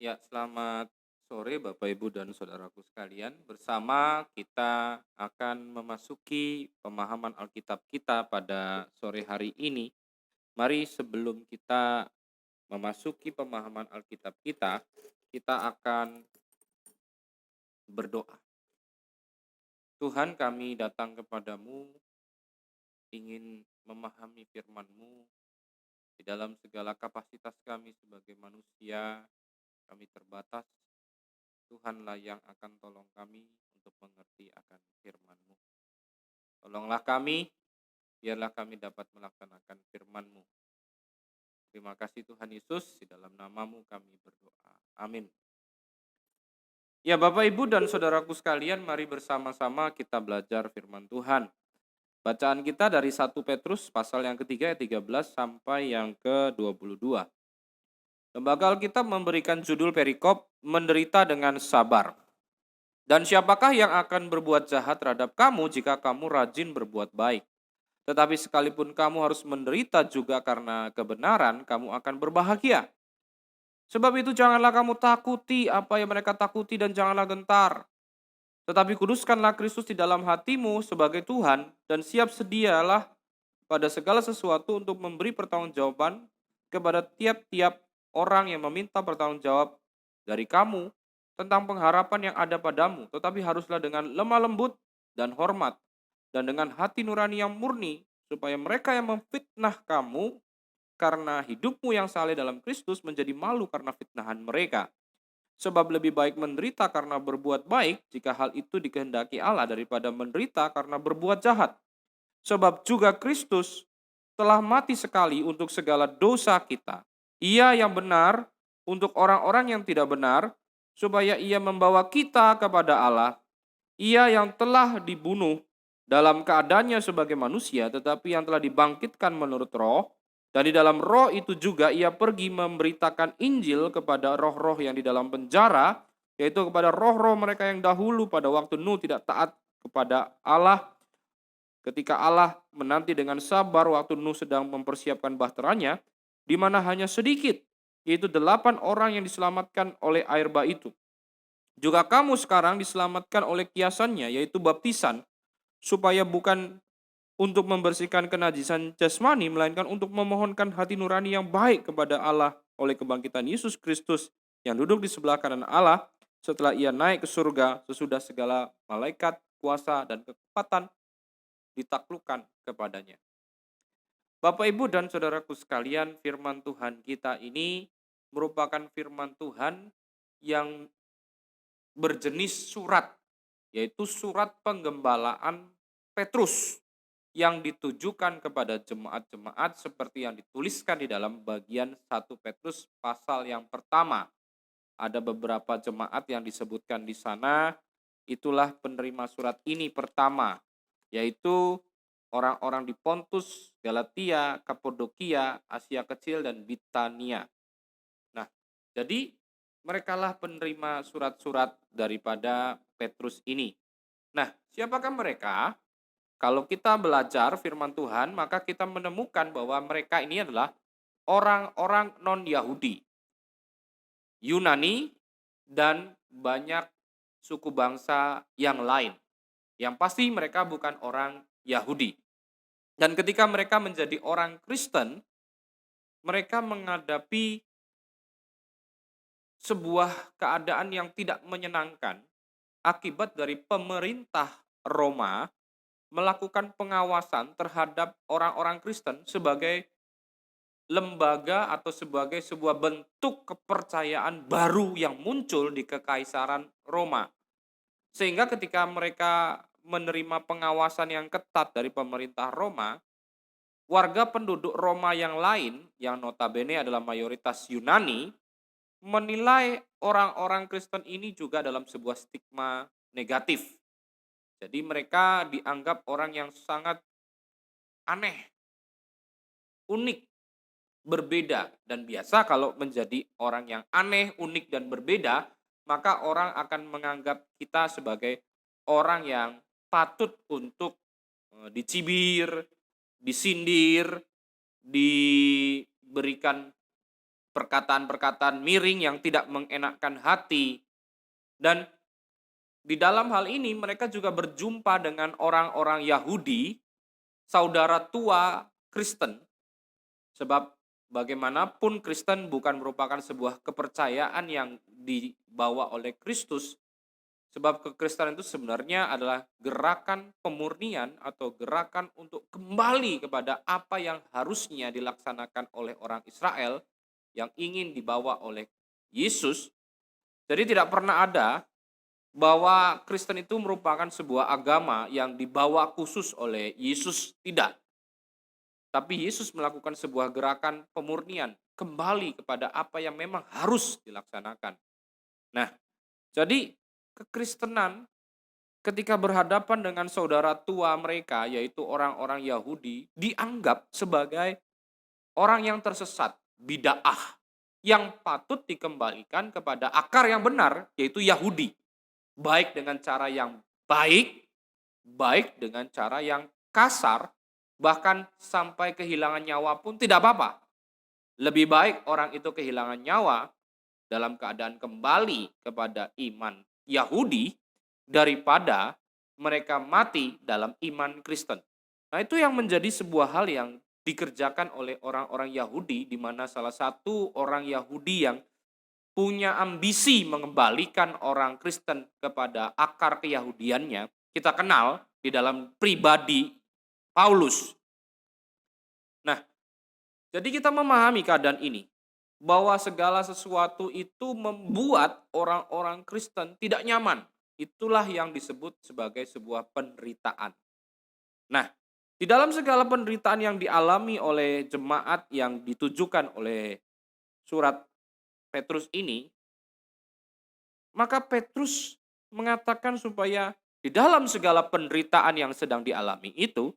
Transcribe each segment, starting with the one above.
Ya, selamat sore Bapak Ibu dan saudaraku sekalian. Bersama kita akan memasuki pemahaman Alkitab kita pada sore hari ini. Mari sebelum kita memasuki pemahaman Alkitab kita akan berdoa. Tuhan, kami datang kepadamu ingin memahami firman-Mu di dalam segala kapasitas kami sebagai manusia, kami terbatas. Tuhanlah yang akan tolong kami untuk mengerti akan firman-Mu. Tolonglah kami, biarlah kami dapat melaksanakan firman-Mu. Terima kasih Tuhan Yesus, di dalam nama-Mu kami berdoa. Amin. Ya Bapak Ibu dan saudaraku sekalian, mari bersama-sama kita belajar firman Tuhan. Bacaan kita dari 1 Petrus pasal yang ketiga ayat 13 sampai yang ke-22. Lembaga Alkitab memberikan judul perikop menderita dengan sabar. Dan siapakah yang akan berbuat jahat terhadap kamu jika kamu rajin berbuat baik? Tetapi sekalipun kamu harus menderita juga karena kebenaran, kamu akan berbahagia. Sebab itu janganlah kamu takuti apa yang mereka takuti dan janganlah gentar. Tetapi kuduskanlah Kristus di dalam hatimu sebagai Tuhan dan siap sedialah pada segala sesuatu untuk memberi pertanggungjawaban kepada tiap-tiap orang yang meminta pertanggungjawab dari kamu tentang pengharapan yang ada padamu, tetapi haruslah dengan lemah lembut dan hormat dan dengan hati nurani yang murni, supaya mereka yang memfitnah kamu karena hidupmu yang saleh dalam Kristus menjadi malu karena fitnahan mereka. Sebab lebih baik menderita karena berbuat baik jika hal itu dikehendaki Allah daripada menderita karena berbuat jahat. Sebab juga Kristus telah mati sekali untuk segala dosa kita. Ia yang benar untuk orang-orang yang tidak benar, supaya ia membawa kita kepada Allah. Ia yang telah dibunuh dalam keadaannya sebagai manusia, tetapi yang telah dibangkitkan menurut roh, dan di dalam roh itu juga ia pergi memberitakan Injil kepada roh-roh yang di dalam penjara, yaitu kepada roh-roh mereka yang dahulu pada waktu Nuh tidak taat kepada Allah, ketika Allah menanti dengan sabar waktu Nuh sedang mempersiapkan bahteranya, di mana hanya sedikit, yaitu 8 orang yang diselamatkan oleh air bah itu. Juga kamu sekarang diselamatkan oleh kiasannya, yaitu baptisan, supaya bukan untuk membersihkan kenajisan jasmani, melainkan untuk memohonkan hati nurani yang baik kepada Allah oleh kebangkitan Yesus Kristus yang duduk di sebelah kanan Allah setelah ia naik ke surga sesudah segala malaikat, kuasa, dan kekuatan ditaklukkan kepadanya. Bapak, Ibu, dan saudaraku sekalian, firman Tuhan kita ini merupakan firman Tuhan yang berjenis surat, yaitu surat penggembalaan Petrus yang ditujukan kepada jemaat-jemaat seperti yang dituliskan di dalam bagian 1 Petrus pasal yang pertama. Ada beberapa jemaat yang disebutkan di sana, itulah penerima surat ini pertama, yaitu orang-orang di Pontus, Galatia, Kapadokia, Asia Kecil, dan Bitania. Nah, jadi merekalah penerima surat-surat daripada Petrus ini. Nah, siapakah mereka? Kalau kita belajar firman Tuhan, maka kita menemukan bahwa mereka ini adalah orang-orang non-Yahudi, Yunani, dan banyak suku bangsa yang lain. Yang pasti mereka bukan orang Yahudi. Dan ketika mereka menjadi orang Kristen, mereka menghadapi sebuah keadaan yang tidak menyenangkan akibat dari pemerintah Roma melakukan pengawasan terhadap orang-orang Kristen sebagai lembaga atau sebagai sebuah bentuk kepercayaan baru yang muncul di Kekaisaran Roma. Sehingga ketika mereka menerima pengawasan yang ketat dari pemerintah Roma, warga penduduk Roma yang lain, yang notabene adalah mayoritas Yunani, menilai orang-orang Kristen ini juga dalam sebuah stigma negatif. Jadi mereka dianggap orang yang sangat aneh, unik, berbeda. Dan biasa kalau menjadi orang yang aneh, unik, dan berbeda, maka orang akan menganggap kita sebagai orang yang patut untuk dicibir, disindir, diberikan perkataan-perkataan miring yang tidak mengenakkan hati. Dan di dalam hal ini mereka juga berjumpa dengan orang-orang Yahudi, saudara tua Kristen, sebab bagaimanapun Kristen bukan merupakan sebuah kepercayaan yang dibawa oleh Kristus, sebab kekristenan itu sebenarnya adalah gerakan pemurnian atau gerakan untuk kembali kepada apa yang harusnya dilaksanakan oleh orang Israel yang ingin dibawa oleh Yesus. Jadi tidak pernah ada bahwa Kristen itu merupakan sebuah agama yang dibawa khusus oleh Yesus, tidak. Tapi Yesus melakukan sebuah gerakan pemurnian, kembali kepada apa yang memang harus dilaksanakan. Nah, jadi kekristenan ketika berhadapan dengan saudara tua mereka, yaitu orang-orang Yahudi, dianggap sebagai orang yang tersesat, bid'ah, yang patut dikembalikan kepada akar yang benar, yaitu Yahudi. Baik dengan cara yang baik, baik dengan cara yang kasar, bahkan sampai kehilangan nyawa pun tidak apa-apa. Lebih baik orang itu kehilangan nyawa dalam keadaan kembali kepada iman Yahudi daripada mereka mati dalam iman Kristen. Nah, itu yang menjadi sebuah hal yang dikerjakan oleh orang-orang Yahudi, di mana salah satu orang Yahudi yang punya ambisi mengembalikan orang Kristen kepada akar keyahudiannya, kita kenal di dalam pribadi Paulus. Nah, jadi kita memahami keadaan ini, bahwa segala sesuatu itu membuat orang-orang Kristen tidak nyaman. Itulah yang disebut sebagai sebuah penderitaan. Nah, di dalam segala penderitaan yang dialami oleh jemaat yang ditujukan oleh surat Petrus ini, maka Petrus mengatakan supaya di dalam segala penderitaan yang sedang dialami itu,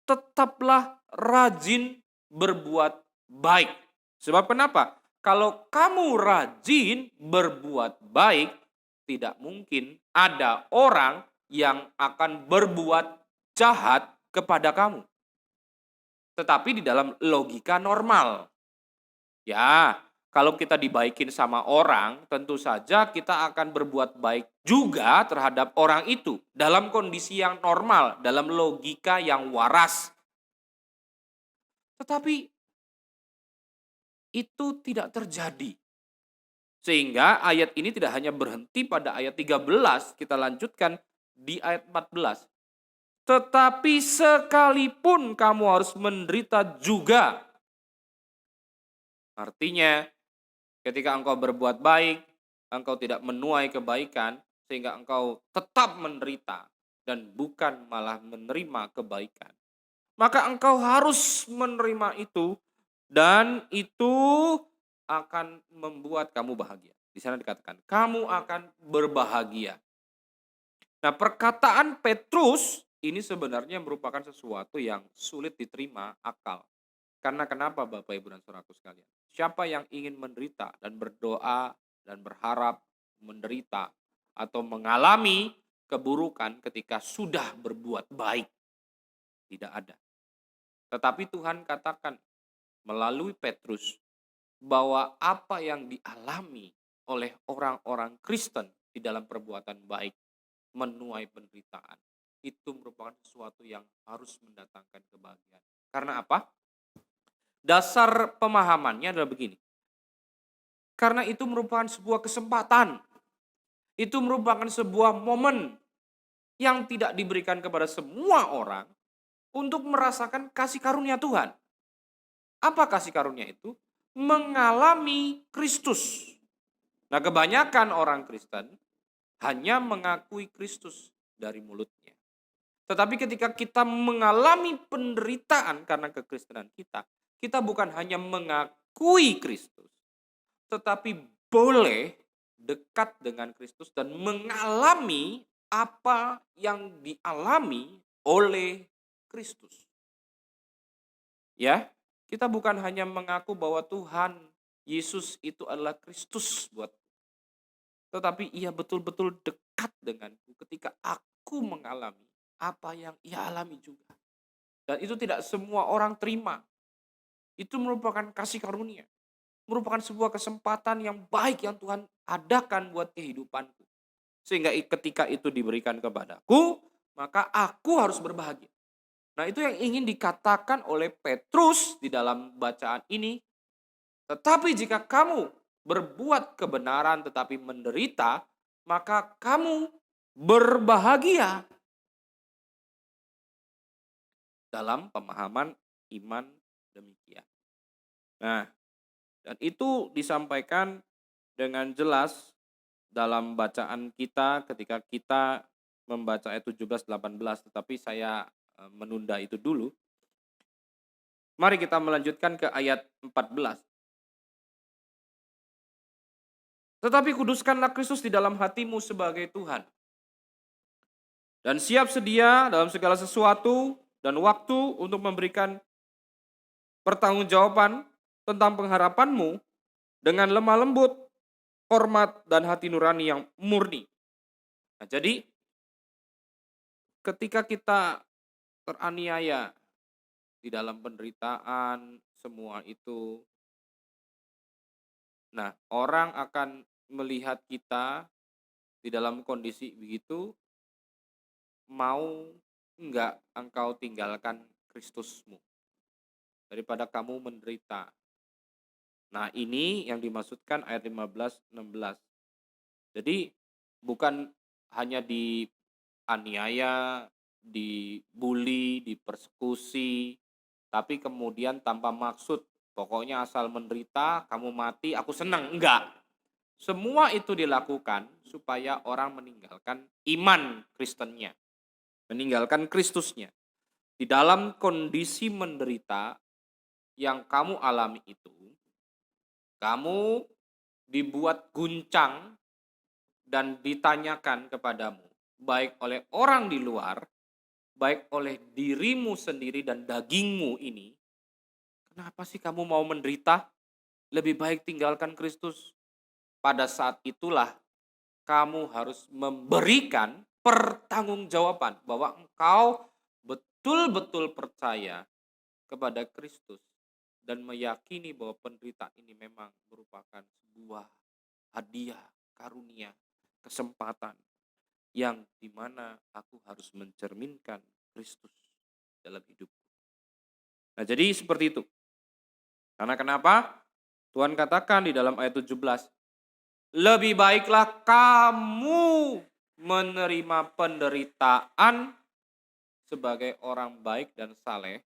tetaplah rajin berbuat baik. Sebab kenapa? Kalau kamu rajin berbuat baik, tidak mungkin ada orang yang akan berbuat jahat kepada kamu. Tetapi di dalam logika normal. Ya, kalau kita dibaikin sama orang, tentu saja kita akan berbuat baik juga terhadap orang itu dalam kondisi yang normal, dalam logika yang waras. Tetapi itu tidak terjadi. Sehingga ayat ini tidak hanya berhenti pada ayat 13, kita lanjutkan di ayat 14. Tetapi sekalipun kamu harus menderita juga. Artinya, ketika engkau berbuat baik, engkau tidak menuai kebaikan, sehingga engkau tetap menderita dan bukan malah menerima kebaikan. Maka engkau harus menerima itu, dan itu akan membuat kamu bahagia. Di sana dikatakan, kamu akan berbahagia. Nah, perkataan Petrus ini sebenarnya merupakan sesuatu yang sulit diterima akal. Karena kenapa Bapak Ibu dan Saudaraku sekalian? Siapa yang ingin menderita dan berdoa dan berharap menderita atau mengalami keburukan ketika sudah berbuat baik? Tidak ada. Tetapi Tuhan katakan melalui Petrus bahwa apa yang dialami oleh orang-orang Kristen di dalam perbuatan baik, menuai penderitaan, itu merupakan sesuatu yang harus mendatangkan kebahagiaan. Karena apa? Dasar pemahamannya adalah begini. Karena itu merupakan sebuah kesempatan. Itu merupakan sebuah momen yang tidak diberikan kepada semua orang untuk merasakan kasih karunia Tuhan. Apa kasih karunia itu? Mengalami Kristus. Nah, kebanyakan orang Kristen hanya mengakui Kristus dari mulutnya. Tetapi ketika kita mengalami penderitaan karena kekristenan kita, kita bukan hanya mengakui Kristus, tetapi boleh dekat dengan Kristus dan mengalami apa yang dialami oleh Kristus. Ya, kita bukan hanya mengaku bahwa Tuhan Yesus itu adalah Kristus buat, tetapi ia betul-betul dekat denganku ketika aku mengalami apa yang ia alami juga. Dan itu tidak semua orang terima. Itu merupakan kasih karunia. merupakan sebuah kesempatan yang baik yang Tuhan adakan buat kehidupanku. Sehingga ketika itu diberikan kepadaku, maka aku harus berbahagia. Nah, itu yang ingin dikatakan oleh Petrus di dalam bacaan ini. Tetapi jika kamu berbuat kebenaran tetapi menderita, maka kamu berbahagia. Dalam pemahaman iman demikian. Nah, dan itu disampaikan dengan jelas dalam bacaan kita ketika kita membaca ayat 17-18, tetapi saya menunda itu dulu. Mari kita melanjutkan ke ayat 14. Tetapi kuduskanlah Kristus di dalam hatimu sebagai Tuhan. Dan siap sedia dalam segala sesuatu dan waktu untuk memberikan pertanggungjawaban tentang pengharapanmu dengan lemah lembut, hormat, dan hati nurani yang murni. Nah, jadi ketika kita teraniaya di dalam penderitaan, semua itu, nah orang akan melihat kita di dalam kondisi begitu, mau enggak engkau tinggalkan Kristusmu daripada kamu menderita. Nah, ini yang dimaksudkan ayat 15-16. Jadi bukan hanya dianiaya, dibully, dipersekusi, tapi kemudian tanpa maksud. Pokoknya asal menderita, kamu mati, aku senang. Enggak. Semua itu dilakukan supaya orang meninggalkan iman Kristennya. Meninggalkan Kristusnya. Di dalam kondisi menderita yang kamu alami itu, kamu dibuat guncang dan ditanyakan kepadamu, baik oleh orang di luar, baik oleh dirimu sendiri dan dagingmu ini, kenapa sih kamu mau menderita? Lebih baik tinggalkan Kristus. Pada saat itulah kamu harus memberikan pertanggungjawaban bahwa engkau betul-betul percaya kepada Kristus dan meyakini bahwa penderitaan ini memang merupakan sebuah hadiah, karunia, kesempatan yang dimana aku harus mencerminkan Kristus dalam hidupku. Nah, jadi seperti itu. Karena kenapa? Tuhan katakan di dalam ayat 17, lebih baiklah kamu menerima penderitaan sebagai orang baik dan saleh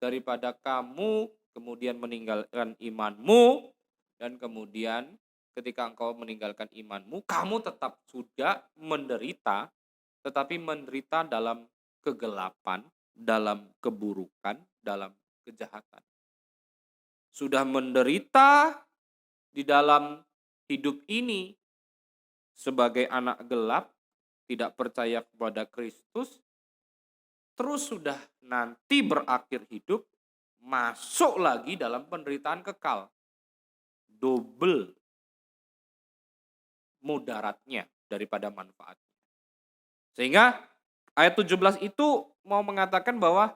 daripada kamu kemudian meninggalkan imanmu dan kemudian ketika engkau meninggalkan imanmu, kamu tetap sudah menderita, tetapi menderita dalam kegelapan, dalam keburukan, dalam kejahatan. Sudah menderita di dalam hidup ini sebagai anak gelap, tidak percaya kepada Kristus, terus sudah nanti berakhir hidup, masuk lagi dalam penderitaan kekal. Double mudaratnya daripada manfaatnya. Sehingga ayat 17 itu mau mengatakan bahwa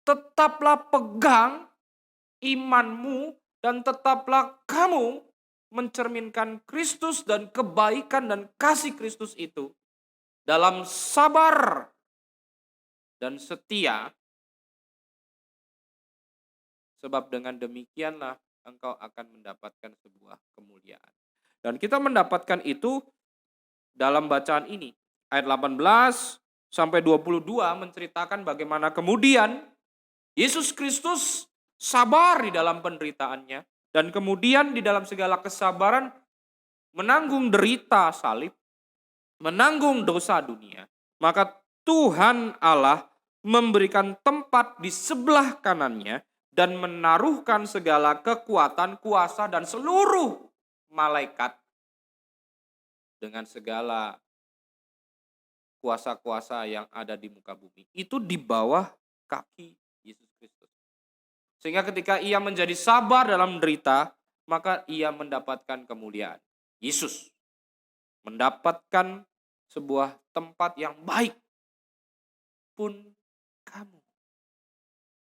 tetaplah pegang imanmu dan tetaplah kamu mencerminkan Kristus dan kebaikan dan kasih Kristus itu dalam sabar dan setia, sebab dengan demikianlah engkau akan mendapatkan sebuah kemuliaan. Dan kita mendapatkan itu dalam bacaan ini. Ayat 18 sampai 22 menceritakan bagaimana kemudian Yesus Kristus sabar di dalam penderitaannya dan kemudian di dalam segala kesabaran menanggung derita salib, menanggung dosa dunia. Maka Tuhan Allah memberikan tempat di sebelah kanannya dan menaruhkan segala kekuatan, kuasa dan seluruh malaikat dengan segala kuasa-kuasa yang ada di muka bumi. Itu di bawah kaki Yesus Kristus. Sehingga ketika ia menjadi sabar dalam derita, maka ia mendapatkan kemuliaan. Yesus mendapatkan sebuah tempat yang baik. Pun kamu.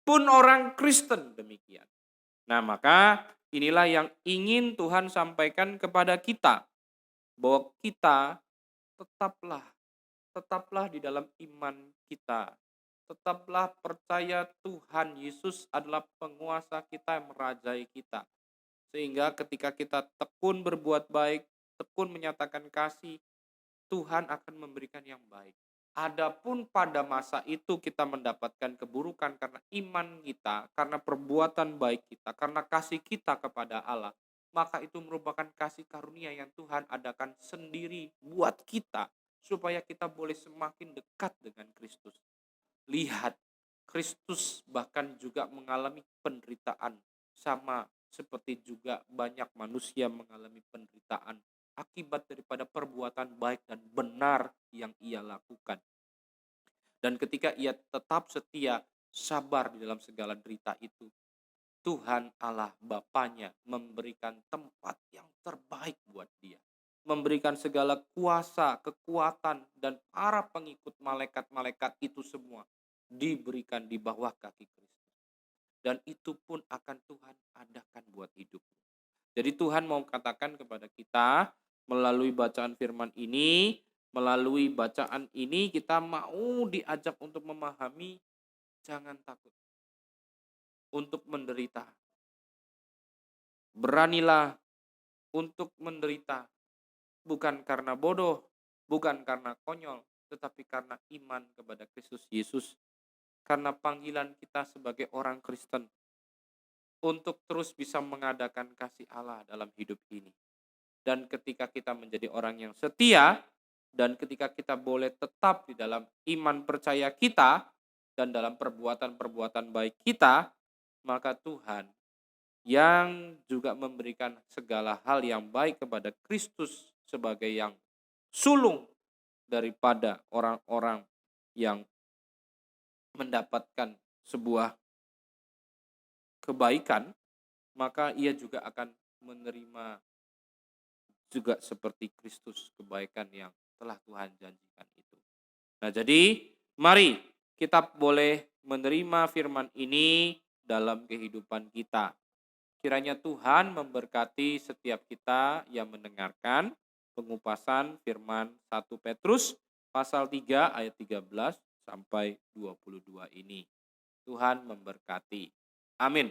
Pun orang Kristen demikian. Nah, maka Inilah yang ingin Tuhan sampaikan kepada kita, bahwa kita tetaplah tetaplah di dalam iman kita. Tetaplah percaya Tuhan Yesus adalah penguasa kita yang merajai kita. Sehingga ketika kita tekun berbuat baik, tekun menyatakan kasih, Tuhan akan memberikan yang baik. Adapun pada masa itu kita mendapatkan keburukan karena iman kita, karena perbuatan baik kita, karena kasih kita kepada Allah, maka itu merupakan kasih karunia yang Tuhan adakan sendiri buat kita, supaya kita boleh semakin dekat dengan Kristus. Lihat, Kristus bahkan juga mengalami penderitaan, sama seperti juga banyak manusia mengalami penderitaan akibat daripada perbuatan baik dan benar yang ia lakukan. Dan ketika ia tetap setia, sabar di dalam segala derita itu, Tuhan Allah Bapanya memberikan tempat yang terbaik buat dia. Memberikan segala kuasa, kekuatan, dan para pengikut malaikat-malaikat itu semua diberikan di bawah kaki Kristus. Dan itu pun akan Tuhan adakan buat hidupmu. Jadi Tuhan mau katakan kepada kita melalui bacaan firman ini, melalui bacaan ini kita mau diajak untuk memahami, jangan takut untuk menderita. Beranilah untuk menderita, bukan karena bodoh, bukan karena konyol, tetapi karena iman kepada Kristus Yesus. Karena panggilan kita sebagai orang Kristen untuk terus bisa mengadakan kasih Allah dalam hidup ini. Dan ketika kita menjadi orang yang setia, dan ketika kita boleh tetap di dalam iman percaya kita, dan dalam perbuatan-perbuatan baik kita, maka Tuhan yang juga memberikan segala hal yang baik kepada Kristus sebagai yang sulung daripada orang-orang yang mendapatkan sebuah kebaikan, maka ia juga akan menerima juga seperti Kristus kebaikan yang telah Tuhan janjikan itu. Nah, jadi mari kita boleh menerima firman ini dalam kehidupan kita. Kiranya Tuhan memberkati setiap kita yang mendengarkan pengupasan firman 1 Petrus pasal 3 ayat 13 sampai 22 ini. Tuhan memberkati. Amin.